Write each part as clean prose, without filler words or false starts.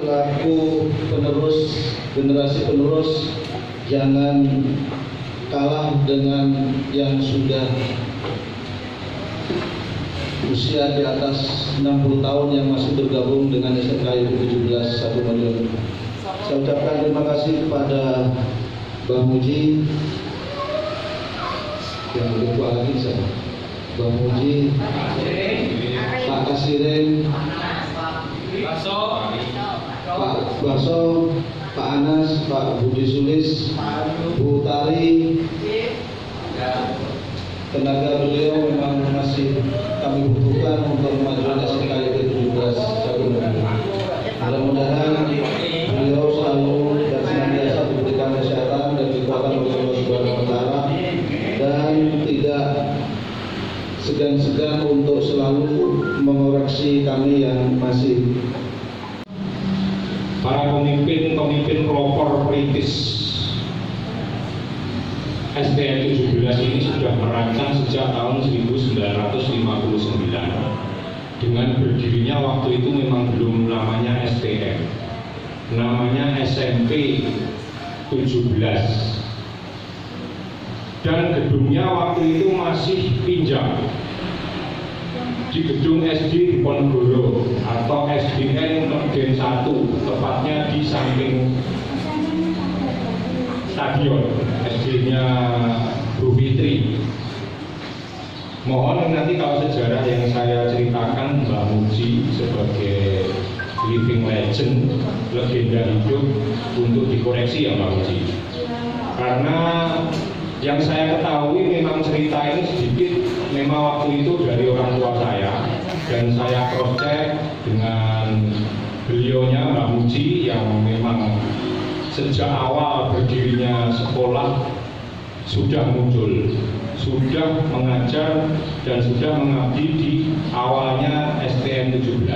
selaku generasi penerus jangan kalah dengan yang sudah usia di atas 60 tahun yang masih bergabung dengan SMKY 17 1 Madiun. Saya ucapkan terima kasih kepada Bang Muji yang lebih tua lagi saya, Bang Muji, Pak Kasirin, Pak Baso, Pak Anas, Pak Budi Sulis, Bu Tari. Tenaga beliau memang masih kami butuhkan untuk kemajuan SMKY 17 1 Madiun. Mudah-mudahan beliau selalu dan senantiasa diberikan kesehatan dan kekuatan oleh Allah Subhanahu wa Ta'ala, dan tidak segan-segan untuk selalu mengoreksi kami yang masih. Para pemimpin pelopor perintis STM 17 ini sudah merancang sejak tahun 1959. Dengan berdirinya waktu itu memang belum namanya STM, namanya SMP 17, dan gedungnya waktu itu masih pinjam di gedung SD di Ponorogo atau SDN Megen 1, tepatnya di samping stadion SD-nya Bu Fitri. Mohon nanti kalau sejarah yang saya ceritakan Mbak Muji sebagai living legend, legenda hidup, untuk dikoreksi ya Mbak Muji. Karena yang saya ketahui memang cerita ini sedikit memang waktu itu dari orang tua saya, dan saya cross check dengan beliaunya Mbak Muji yang memang sejak awal berdirinya sekolah sudah muncul, sudah mengajar dan sudah mengabdi di awalnya STM 17.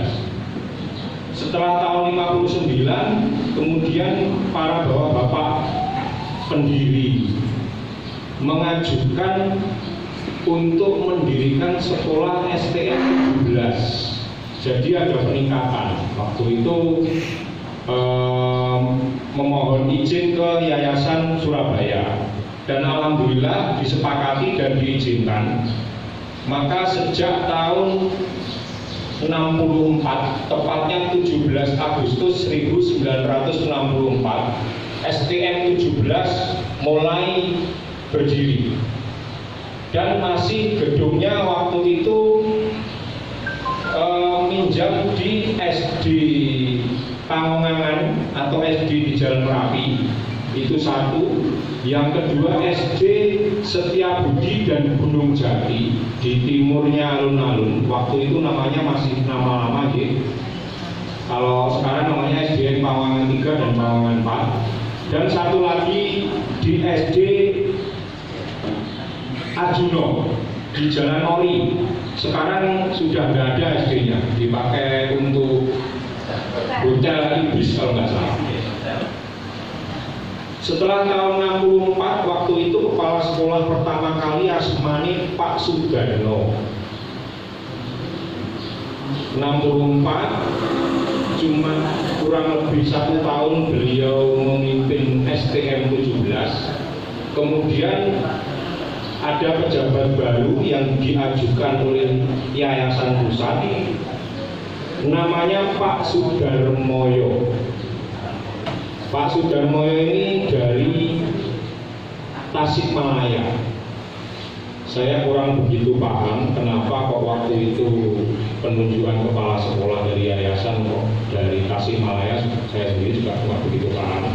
Setelah tahun 59, kemudian para bapak-bapak pendiri mengajukan untuk mendirikan sekolah STM 17. Jadi ada peningkatan. Waktu itu memohon izin ke Yayasan Surabaya, dan alhamdulillah disepakati dan diizinkan. Maka sejak tahun 64, tepatnya 17 Agustus 1964, STM 17 mulai berdiri, dan masih gedungnya waktu itu minjam di SD Pangongangan atau SD di Jalan Merapi, itu satu. Yang kedua SD Setiabudi dan Gunung Jati di timurnya alun-alun, waktu itu namanya masih nama lama gitu. Kalau sekarang namanya SDN Pangongangan 3 dan Pangongangan 4. Dan satu lagi di SD Arjuno di Jalan Ori. Sekarang sudah nggak ada SD-nya, dipakai untuk hotel Ibis kalau nggak salah. Setelah tahun 64, waktu itu kepala sekolah pertama kali asmani Pak Sudarno. 64, cuma kurang lebih 1 tahun beliau memimpin STM 17. Kemudian ada pejabat baru yang diajukan oleh Yayasan Pusat, namanya Pak Sudarmoyo. Pak Sudarmoyo ini dari Tasikmalaya. Saya kurang begitu paham kenapa kok waktu itu penunjukan kepala sekolah dari yayasan kok dari Tasikmalaya. Saya sendiri juga kurang begitu paham.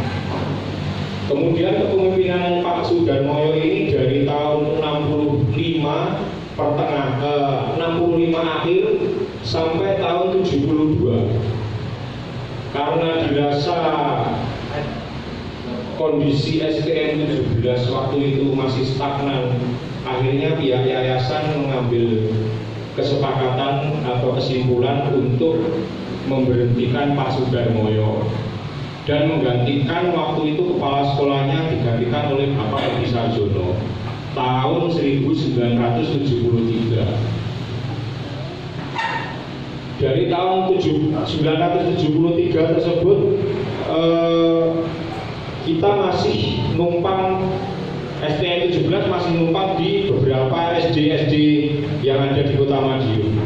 Kemudian kepemimpinan Pak Sudarmoyo ini dari tahun 65 akhir sampai tahun 72. Karena dirasa kondisi STM 17 waktu itu masih stagnan, akhirnya pihak yayasan mengambil kesepakatan atau kesimpulan untuk memberhentikan Pak Sudarmoyo dan menggantikan waktu itu kepala sekolahnya digantikan oleh Bapak Edi Sarjono tahun 1973. dari tahun 1973 tersebut kita masih numpang STM 17 masih numpang di beberapa SD yang ada di Kota Madiun,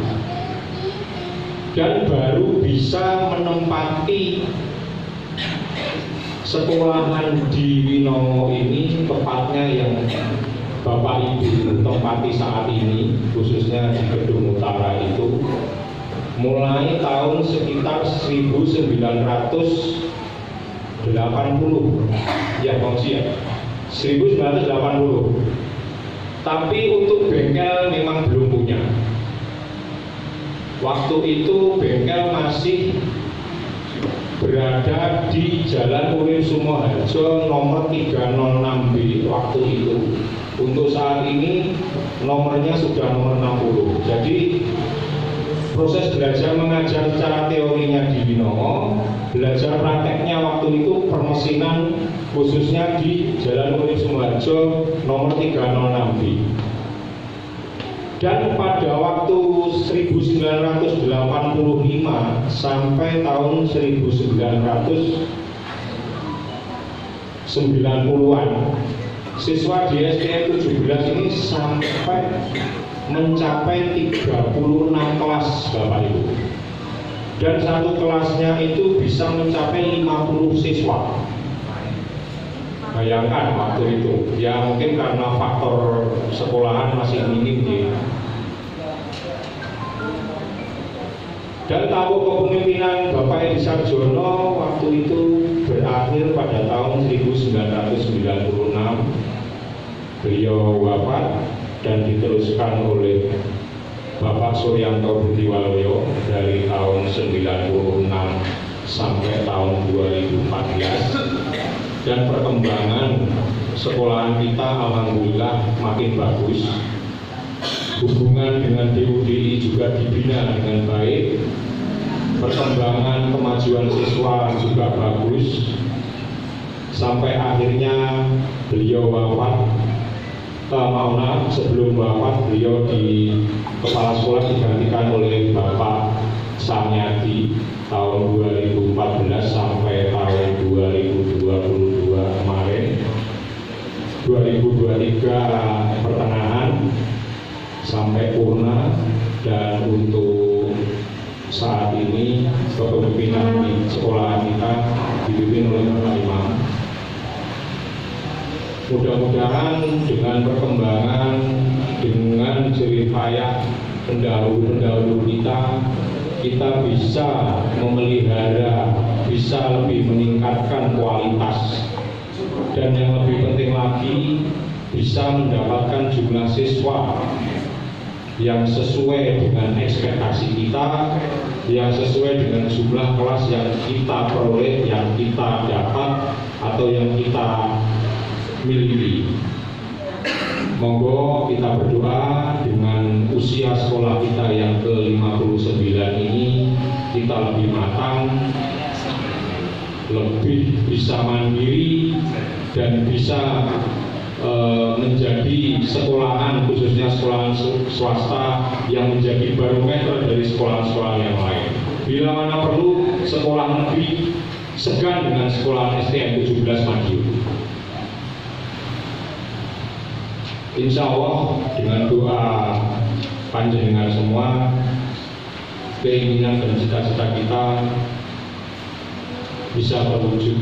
dan baru bisa menempati sekolahan di Winowo ini, tepatnya yang Bapak Ibu tempati saat ini, khususnya di Gedung Utara itu, mulai tahun sekitar 1980 ya Bang Sia, 1980. Tapi untuk bengkel memang belum punya. Waktu itu bengkel masih berada di Jalan Urip Sumoharjo nomor 306B waktu itu. Untuk saat ini nomornya sudah nomor 60. Jadi proses belajar mengajar secara teorinya di Winowo, belajar prakteknya waktu itu permesinan khususnya di Jalan Urip Sumoharjo nomor 306B. Dan pada waktu 1985 sampai tahun 1990-an, siswa di STM 17 ini sampai mencapai 36 kelas Bapak Ibu. Dan satu kelasnya itu bisa mencapai 50 siswa. Bayangkan waktu itu, ya mungkin karena faktor sekolahan masih minim ya. Dan tahun kepemimpinan Bapak Edi Sarjono waktu itu berakhir pada tahun 1996. Beliau wafat dan diteruskan oleh Bapak Suryanto Budiwaluyo dari tahun 96 sampai tahun 2014. Dan perkembangan sekolahan kita alhamdulillah makin bagus. Hubungan dengan DUDI juga dibina dengan baik. Perkembangan kemajuan siswa juga bagus. Sampai akhirnya beliau wafat. Sebelum wafat beliau di kepala sekolah digantikan oleh Bapak Samyadi tahun 2014 sampai tahun 2022 kemarin, 2023 pertengahan sampai purna. Dan untuk saat ini kepemimpinan di sekolahan kita dipimpin oleh Bapak Imam. Mudah-mudahan dengan perkembangan, dengan jerih payah pendahulu-pendahulu kita bisa memelihara, bisa lebih meningkatkan kualitas, dan yang lebih penting lagi bisa mendapatkan jumlah siswa yang sesuai dengan ekspektasi kita, yang sesuai dengan jumlah kelas yang kita peroleh, yang kita dapat atau yang kita miliki. Monggo kita berdoa dengan usia sekolah kita yang ke-59 ini, kita lebih matang, lebih bisa mandiri, dan bisa menjadi sekolahan, khususnya sekolahan swasta yang menjadi barometer dari sekolah-sekolah yang lain. Bila mana perlu, sekolah negeri segan dengan sekolah STM 17 Madiun. Insya Allah dengan doa panjenengan semua, keinginan dan cita-cita kita bisa terwujud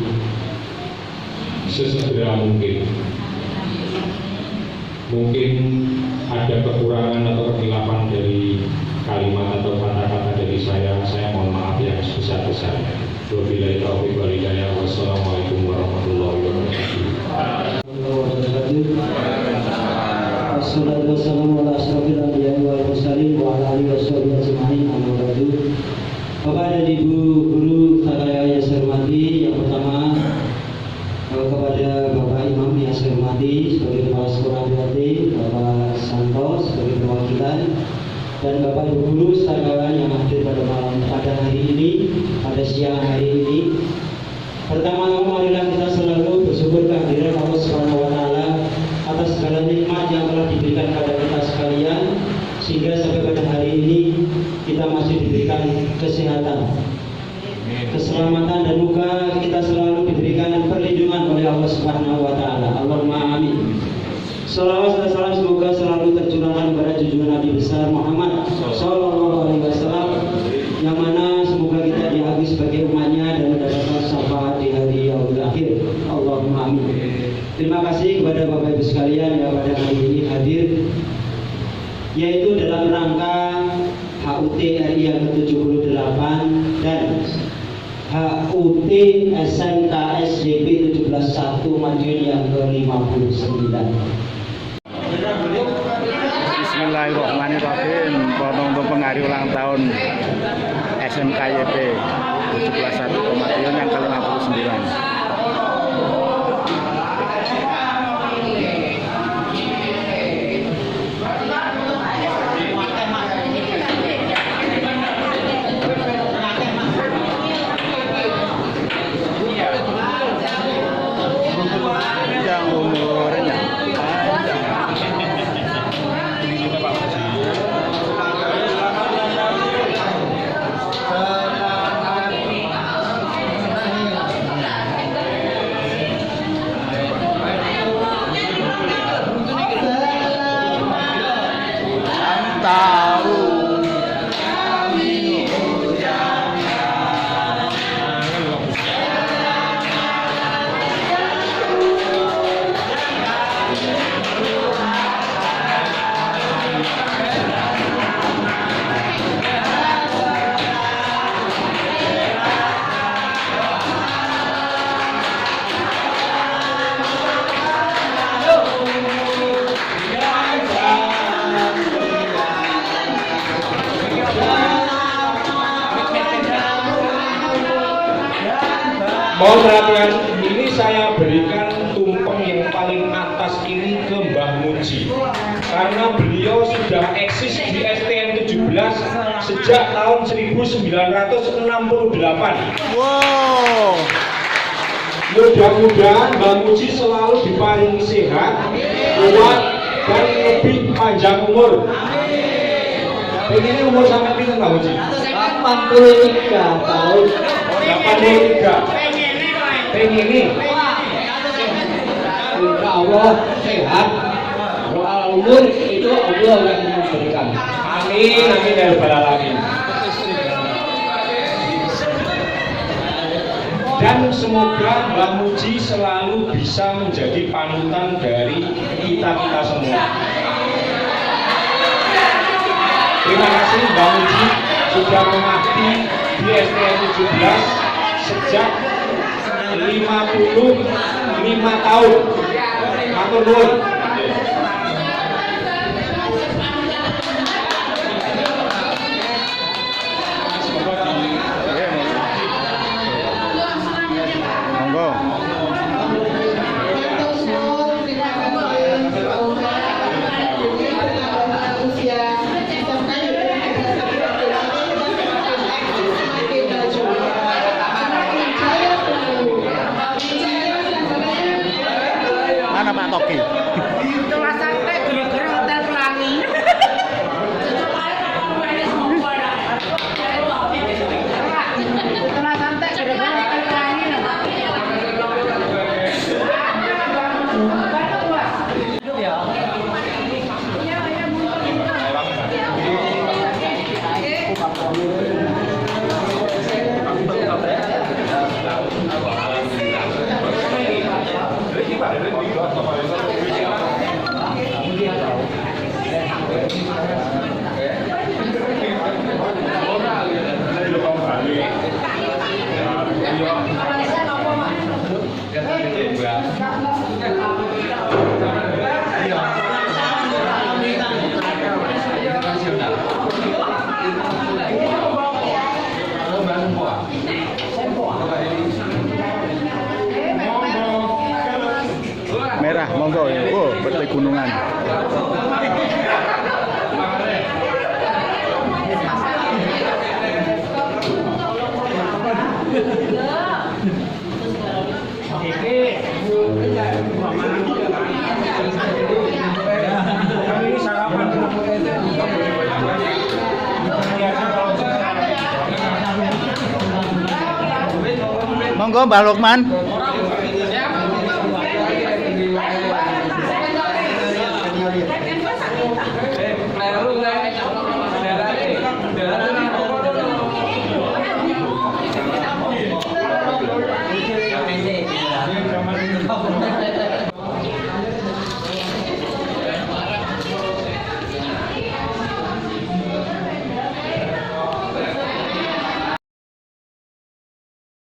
sesegera mungkin. Mungkin ada kekurangan atau kehilafan dari kalimat atau kata-kata dari saya mohon maaf yang sebesar-besarnya. Wabillahi taufiq wal hidayah. Wassalamualaikum warahmatullahi wabarakatuh. Wassalatu wassalamu ala asyrofil anbiya'i wal mursalin wa ala alihi washabihi ajma'in, amma ba'du. Bapak dan Ibu guru yang saya hormati, yang pertama kepada Bapak Imam yang saya hormati sebagai kepala sekolah BRT, Bapak Santos sebagai perwakilan, dan Bapak Ibu guru sekalian yang hadir pada hari ini, pada siang hari ini. Pertama-tama marilah kita selalu bersyukur kehadiran Allah Subhanahu wa taala atas segala nikmat yang telah diberikan kepada kita sekalian, sehingga sampai pada hari ini kita masih diberikan kesehatan, keselamatan, dan moga kita selalu diberikan perlindungan oleh Allah Subhanahu wa Ta'ala. Allahumma amin. Salawat dan salam semoga selalu tercurahkan kepada junjungan Nabi besar Muhammad Sallallahu Alaihi Wasallam, yang mana semoga kita diakui sebagai umatnya dan mendapatkan syafaat di hari yaumil akhir. Allahumma amin. Terima kasih kepada Bapak Ibu sekalian yang pada hari ini hadir, yaitu dalam rangka HUT RI yang ke-78 dan HUT SMK SDP 17.1 Madiun yang ke-59. Bismillahirrahmanirrahim. Untuk penghari ulang tahun SMK YP 17.1 Madiun yang ke-59. Yang umurnya Mohon perhatian, ini saya berikan tumpeng yang paling atas ini ke Mbah Muji, karena beliau sudah eksis di STN 17 sejak tahun 1968. wow. Mudah-mudahan Mbah Muji selalu diparingi sehat, kuat, dan lebih panjang umur. Ini umur sampai pinten Mbah Muji? 83 tahun. 83. Ini Insya Allah sehat. Soal umur itu Allah yang memberikan. amin, amin ya rabbal alamin. Dan semoga Mbah Muji selalu bisa menjadi panutan dari kita semua. Terima kasih Mbah Muji sudah mengabdi di STN 17 sejak 55 tahun. Matur nuwun. Monggo. Mana Pak Toki? Itulah sampai gara-gara hotel pelangi. Itulah sampai gara-gara hotel pelangi. Merah, monggo. Oh, betul gunungan. Kami ini sarapan. monggo Mbak Lukman. Kleru